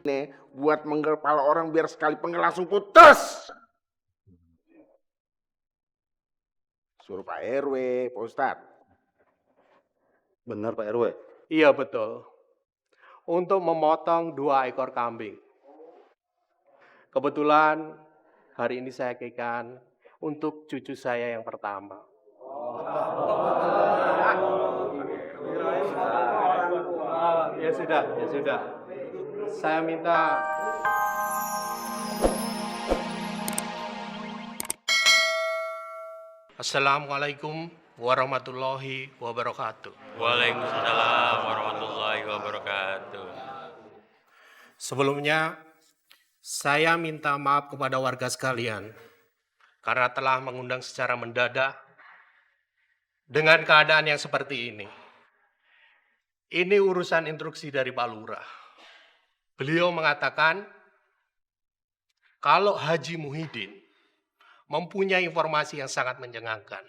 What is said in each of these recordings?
nih buat menggel kepala orang biar sekali penggel langsung putus. Suruh Pak RW, Pak Ustadz. Benar Pak RW? Iya betul. Untuk memotong 2 ekor kambing. Kebetulan hari ini saya keikan untuk cucu saya yang pertama. Ya sudah, ya sudah. Saya minta Assalamualaikum warahmatullahi wabarakatuh. Waalaikumsalam warahmatullahi wabarakatuh. Sebelumnya, saya minta maaf kepada warga sekalian karena telah mengundang secara mendadak dengan keadaan yang seperti ini. Ini urusan instruksi dari Pak Lurah. Beliau mengatakan kalau Haji Muhyiddin mempunyai informasi yang sangat mencengangkan.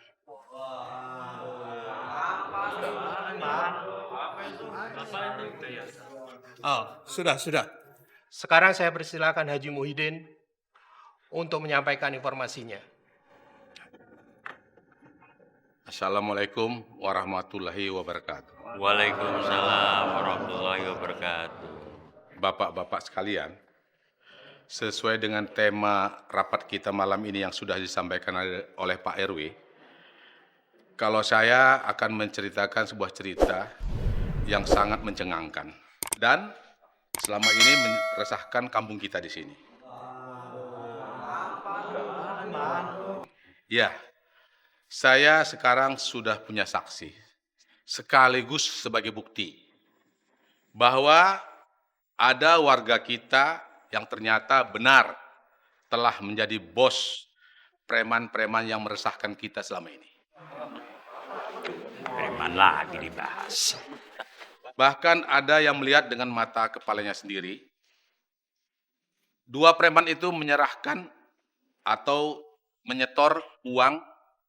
Oh, sudah. Sekarang saya persilakan Haji Muhyiddin untuk menyampaikan informasinya. Assalamualaikum warahmatullahi wabarakatuh. Waalaikumsalam warahmatullahi wabarakatuh. Bapak-bapak sekalian, sesuai dengan tema rapat kita malam ini yang sudah disampaikan oleh Pak RW, kalau saya akan menceritakan sebuah cerita yang sangat mencengangkan dan selama ini meresahkan kampung kita di sini. Ya, saya sekarang sudah punya saksi, sekaligus sebagai bukti bahwa ada warga kita yang ternyata benar telah menjadi bos preman-preman yang meresahkan kita selama ini. Preman lagi dibahas. Bahkan ada yang melihat dengan mata kepalanya sendiri. 2 preman itu menyerahkan atau menyetor uang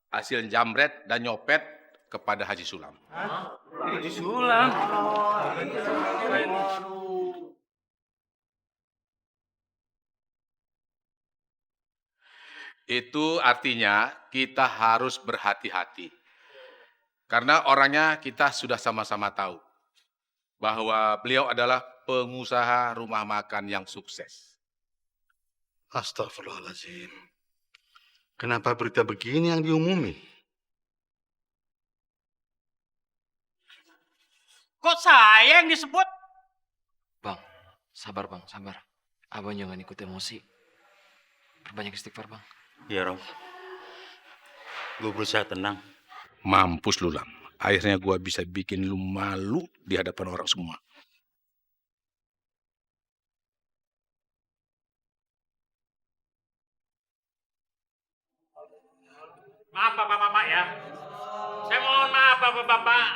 hasil jamret dan nyopet kepada Haji Sulam. Haji Sulam. Itu artinya kita harus berhati-hati. Karena orangnya kita sudah sama-sama tahu. Bahwa beliau adalah pengusaha rumah makan yang sukses. Astagfirullahaladzim. Kenapa berita begini yang diumumin? Kok saya yang disebut? Bang, sabar bang, sabar. Abang jangan ikut emosi. Perbanyak istighfar bang. Iya, Rob. Gue berusaha tenang. Mampus lu, Lam. Akhirnya gua bisa bikin lu malu di hadapan orang semua. Maaf bapak-bapak ya. Saya mohon maaf bapak-bapak.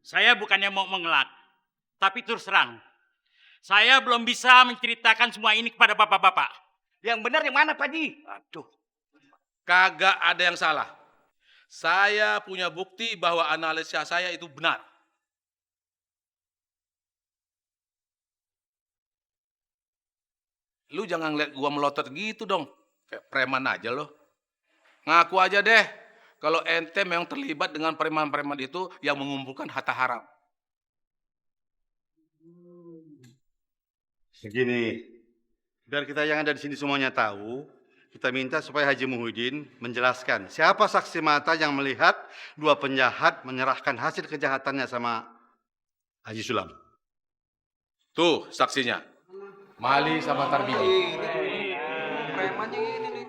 Saya bukannya mau mengelak. Tapi terus terang. Saya belum bisa menceritakan semua ini kepada bapak-bapak. Yang benar yang mana, Pak Haji? Aduh. Kagak ada yang salah. Saya punya bukti bahwa analisa saya itu benar. Lu jangan ngeliat gua melotot gitu dong. Kayak preman aja lo. Ngaku aja deh. Kalau ente memang terlibat dengan preman-preman itu yang mengumpulkan harta haram. Begini, biar kita yang ada di sini semuanya tahu, kita minta supaya Haji Muhyiddin menjelaskan siapa saksi mata yang melihat 2 penjahat menyerahkan hasil kejahatannya sama Haji Sulam. Tuh saksinya. Mali sama Tarbiji. Premannya ini nih.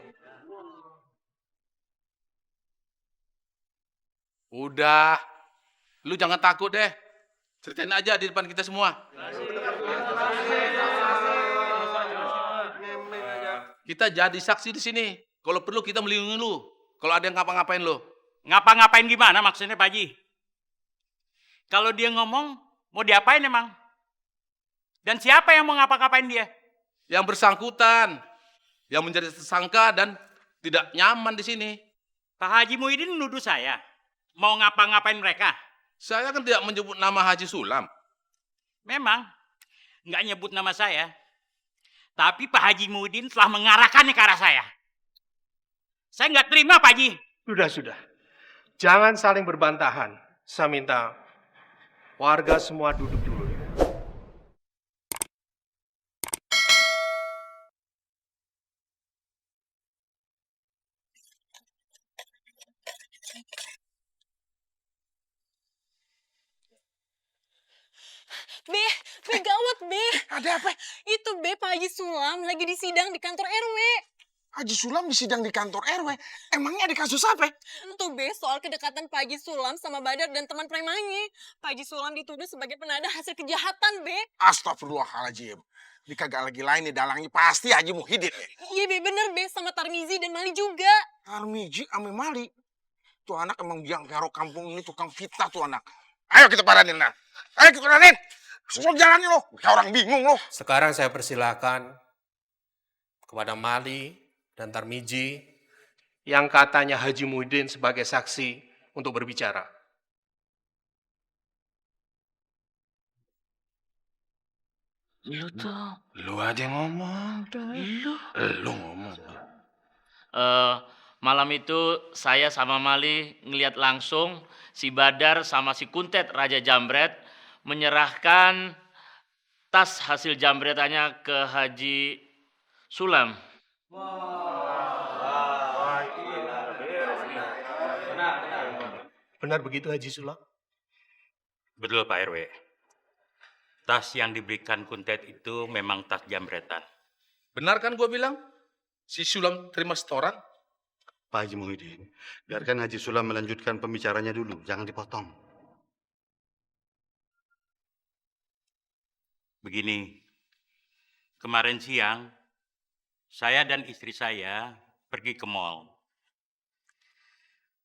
Udah. Lu jangan takut deh. Ceritain aja di depan kita semua. Kita jadi saksi di sini. Kalau perlu kita melindungi lu. Kalau ada yang ngapa-ngapain lu. Ngapa-ngapain gimana maksudnya Pak Haji? Kalau dia ngomong, mau diapain emang? Dan siapa yang mau ngapa-ngapain dia? Yang bersangkutan. Yang menjadi tersangka dan tidak nyaman di sini. Pak Haji Muhyiddin menuduh saya. Mau ngapa-ngapain mereka? Saya kan tidak menyebut nama Haji Sulam. Memang, nggak nyebut nama saya. Tapi Pak Haji Muhyiddin telah mengarahkannya ke arah saya. Saya nggak terima, Pak Haji. Sudah. Jangan saling berbantahan. Saya minta warga semua duduk dulu. Be gawat, Be. Ada apa? Itu Be, Pak Haji Sulam lagi disidang di kantor RW. Haji Sulam disidang di kantor RW. Emangnya ada kasus apa? Itu Be, soal kedekatan Pak Haji Sulam sama Badar dan teman premangi. Pak Haji Sulam dituduh sebagai penada hasil kejahatan, Be. Astagfirullahaladzim. Ini kagak lagi lain nih dalangnya pasti Haji Muhyiddin nih. Iya, Be, bener, Be. Sama Tarmizi dan Mali juga. Tarmizi ame Mali. Tuh anak emang biang kerok kampung ini tukang fitnah tuh anak. Ayo kita paranin nah. Ayo kita paranin. Susah jalanin lo. Kayak orang bingung lo. Sekarang saya persilahkan kepada Mali dan Tarmizi yang katanya Haji Muhyiddin sebagai saksi untuk berbicara. Lu aja ngomong. Lu ngomong. Malam itu saya sama Mali ngelihat langsung si Badar sama si Kuntet Raja Jambret menyerahkan tas hasil jambretannya ke Haji Sulam. Benar begitu Haji Sulam? Betul Pak RW. Tas yang diberikan Kuntet itu memang tas jambretan. Benar kan gue bilang? Si Sulam terima setoran? Pak Haji Muhyiddin, biarkan Haji Sulam melanjutkan pembicaranya dulu, jangan dipotong. Begini, kemarin siang saya dan istri saya pergi ke mall.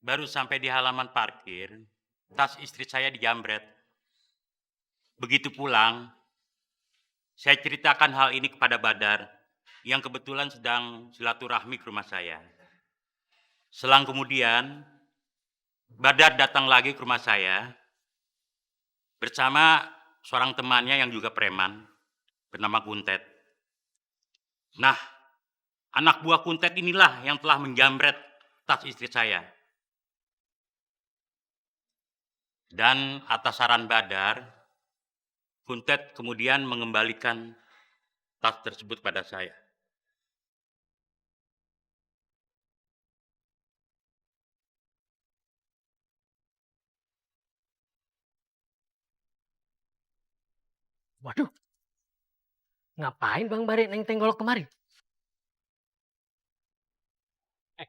Baru sampai di halaman parkir, tas istri saya dijambret. Begitu pulang, saya ceritakan hal ini kepada Badar yang kebetulan sedang silaturahmi ke rumah saya. Selang kemudian, Badar datang lagi ke rumah saya bersama seorang temannya yang juga preman bernama Kuntet. Nah, anak buah Kuntet inilah yang telah menjambret tas istri saya. Dan atas saran Badar, Kuntet kemudian mengembalikan tas tersebut pada saya. Waduh, ngapain Bang Bari neng tenggolok kemari?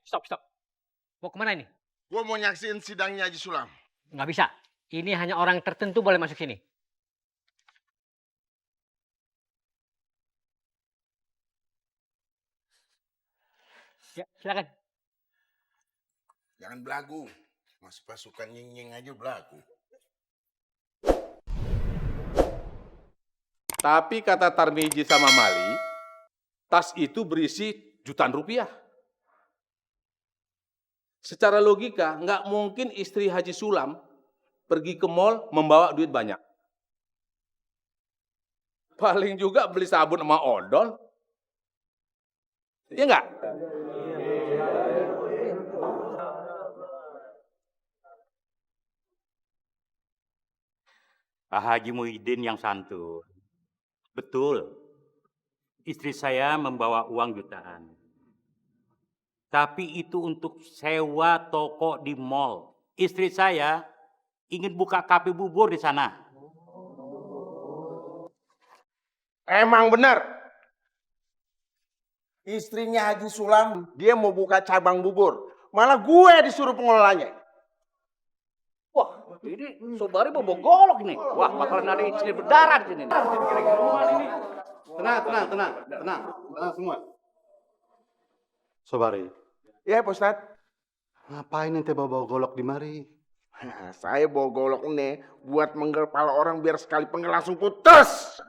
Stop. Mau kemana ini? Gua mau nyaksiin sidangnya Haji Sulam. Nggak bisa. Ini hanya orang tertentu boleh masuk sini. Ya, silakan. Jangan belagu. Mas pasukan nying-nying aja belagu. Tapi kata Tarmizi sama Mali, tas itu berisi jutaan rupiah. Secara logika, nggak mungkin istri Haji Sulam pergi ke mall membawa duit banyak. Paling juga beli sabun sama odol. Iya nggak? Pak Haji Muhyiddin yang santun. Betul, istri saya membawa uang jutaan. Tapi itu untuk sewa toko di mall. Istri saya ingin buka kafe bubur di sana. Emang benar. Istrinya Haji Sulam, dia mau buka cabang bubur. Malah gue disuruh pengelolanya. Wah, ini Sobari bobo golok nih. Wah, bakalan ada insiden berdarah di sini. Tenang semua. Sobari, Ya, Pak Ustadz. ngapain ente bawa golok di mari? Saya bawa golok ini buat menggel kepala orang biar sekali penggel langsung putus.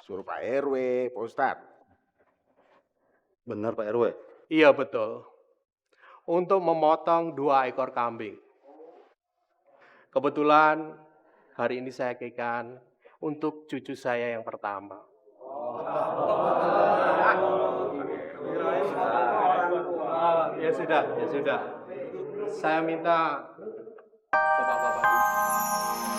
Suruh Pak RW, Pak Ustadz. Benar Pak RW. Iya betul. Untuk memotong 2 ekor kambing. Kebetulan hari ini saya ikan untuk cucu saya yang pertama. Ya sudah, ya sudah. Saya minta bapak-bapak